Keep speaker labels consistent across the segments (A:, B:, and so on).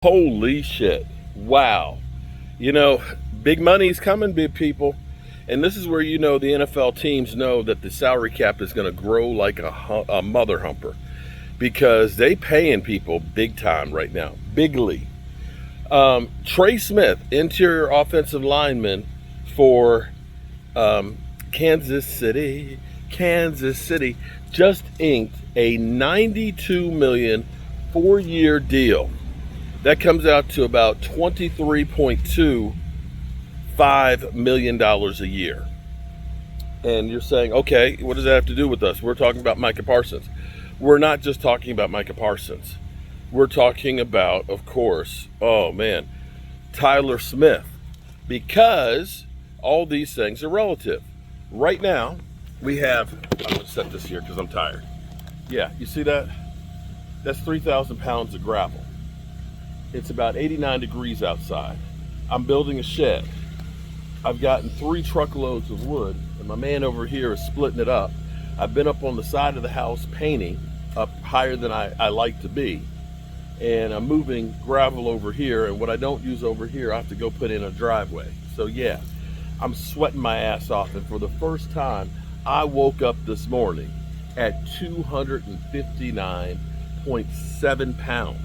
A: Holy shit. Wow. You know, big money's coming, big people. And this is where you know the NFL teams know that the salary cap is going to grow like a mother humper because they paying people big time right now, bigly. Trey Smith, interior offensive lineman for um, Kansas City, Kansas City, just inked a 92 million 4-year deal. That comes out to about $23.25 million a year. And you're saying, okay, what does that have to do with us? We're talking about Micah Parsons. We're not just talking about Micah Parsons. We're talking about, of course, oh man, Tyler Smith. Because all these things are relative. Right now, we have, I'm going to set this here because I'm tired. Yeah, you see that? That's 3,000 pounds of gravel. It's about 89 degrees outside. I'm building a shed. I've gotten 3 truckloads of wood, and my man over here is splitting it up. I've been up on the side of the house painting up higher than I like to be. And I'm moving gravel over here, and what I don't use over here, I have to go put in a driveway. So yeah, I'm sweating my ass off, and for the first time, I woke up this morning at 259.7 pounds.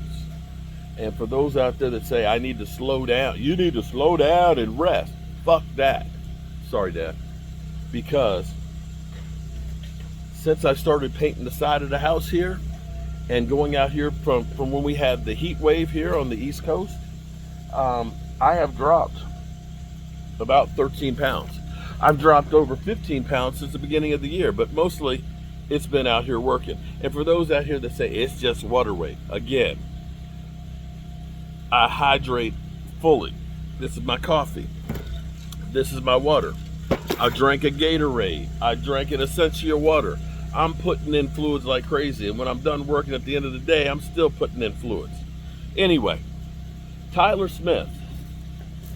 A: And for those out there that say, I need to slow down, you need to slow down and rest. Fuck that. Sorry, Dad. Because since I started painting the side of the house here and going out here from when we had the heat wave here on the East Coast, I have dropped about 13 pounds. I've dropped over 15 pounds since the beginning of the year, but mostly it's been out here working. And for those out here that say it's just water weight, again, I hydrate fully. This is my coffee. This is my water. I drank a Gatorade. I drank an Essentia water. I'm putting in fluids like crazy. And when I'm done working at the end of the day, I'm still putting in fluids. Anyway, Tyler Smith.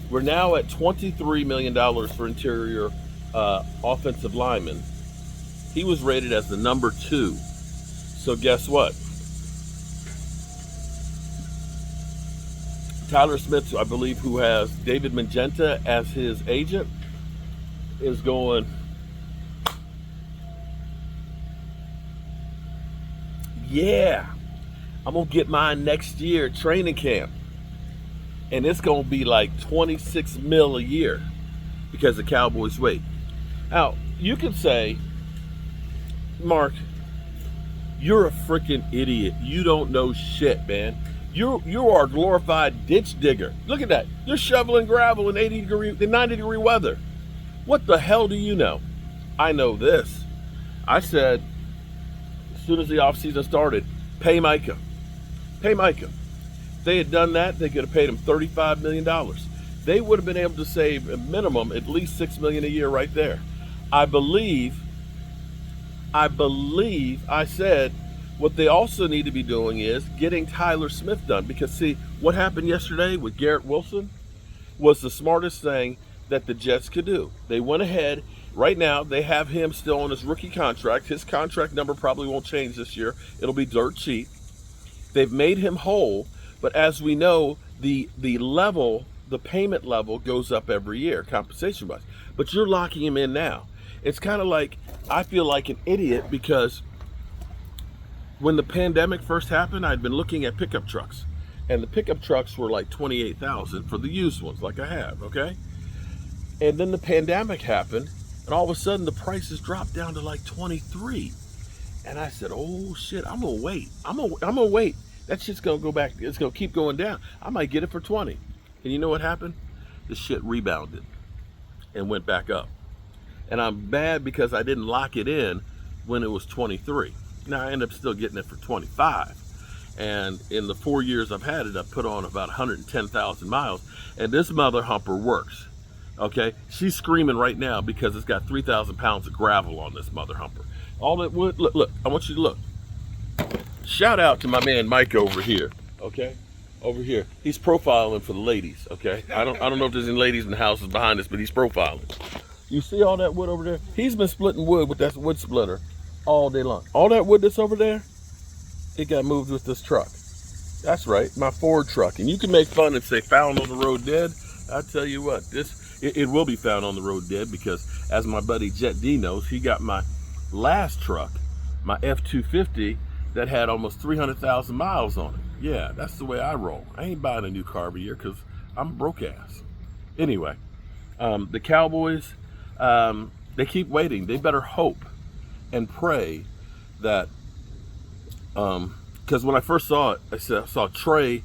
A: We're now at $23 million for interior offensive lineman. He was rated as the number 2. So guess what? Tyler Smith, I believe, who has David Magenta as his agent, is going, yeah, I'm going to get mine next year at training camp. And it's going to be like 26 mil a year because the Cowboys wait. Now, you could say, Mark, you're a freaking idiot. You don't know shit, man. You are a glorified ditch digger. Look at that. You're shoveling gravel in 90 degree weather. What the hell do you know? I know this. I said, as soon as the offseason started, pay Micah. Pay Micah. If they had done that, they could have paid him $35 million. They would have been able to save a minimum at least $6 million a year right there. I believe I said what they also need to be doing is getting Tyler Smith done. Because see, what happened yesterday with Garrett Wilson was the smartest thing that the Jets could do. They went ahead. Right now, they have him still on his rookie contract. His contract number probably won't change this year. It'll be dirt cheap. They've made him whole, but as we know, the payment level goes up every year, compensation-wise. But you're locking him in now. It's kind of like, I feel like an idiot because when the pandemic first happened, I'd been looking at pickup trucks. And the pickup trucks were like $28,000 for the used ones, like I have, okay? And then the pandemic happened, and all of a sudden the prices dropped down to like 23. And I said, oh shit, I'm gonna wait. I'm gonna wait. That shit's gonna go back, it's gonna keep going down. I might get it for 20. And you know what happened? The shit rebounded and went back up. And I'm mad because I didn't lock it in when it was 23. Now I end up still getting it for 25. And in the 4 years I've had it, I've put on about 110,000 miles. And this mother humper works. Okay? She's screaming right now because it's got 3,000 pounds of gravel on this mother humper. All that wood, look, I want you to look. Shout out to my man Mike over here. Okay? Over here. He's profiling for the ladies, okay? I don't know if there's any ladies in the houses behind us, but he's profiling. You see all that wood over there? He's been splitting wood with that wood splitter all day long. All that wood that's over there, it got moved with this truck. That's right, my Ford truck. And you can make fun and say found on the road dead. I tell you what, it will be found on the road dead, because as my buddy Jet D knows, he got my last truck, my F-250, that had almost 300,000 miles on it. Yeah, that's the way I roll. I ain't buying a new car every year because I'm broke ass. Anyway, the Cowboys, they keep waiting. They better hope and pray that, because when I first saw it, I saw Trey,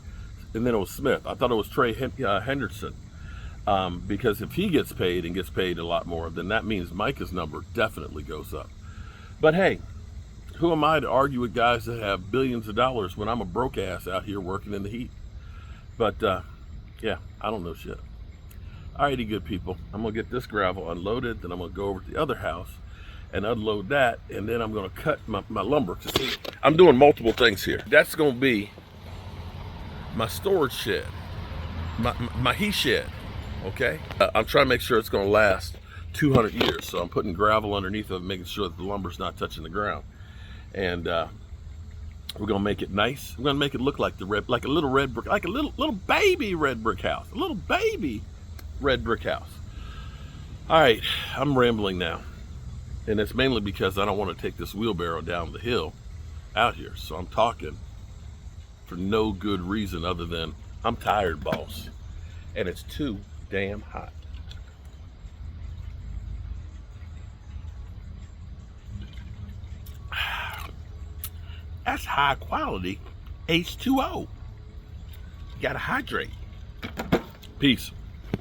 A: and then it was Smith. I thought it was Trey Henderson, because if he gets paid and gets paid a lot more, then that means Micah's number definitely goes up. But hey, who am I to argue with guys that have billions of dollars when I'm a broke ass out here working in the heat? But yeah, I don't know shit. Alrighty, good people. I'm gonna get this gravel unloaded, then I'm gonna go over to the other house and unload that, and then I'm gonna cut my lumber. See, I'm doing multiple things here. That's gonna be my storage shed, my he shed. Okay, I'm trying to make sure it's gonna last 200 years, so I'm putting gravel underneath of it, making sure that the lumber's not touching the ground. And we're gonna make it nice. We're gonna make it look like like a little red brick, like a little baby red brick house, a little baby red brick house. All right, I'm rambling now, and it's mainly because I don't want to take this wheelbarrow down the hill out here. So I'm talking for no good reason other than I'm tired, boss, and it's too damn hot. That's high quality H2O. You gotta hydrate. Peace.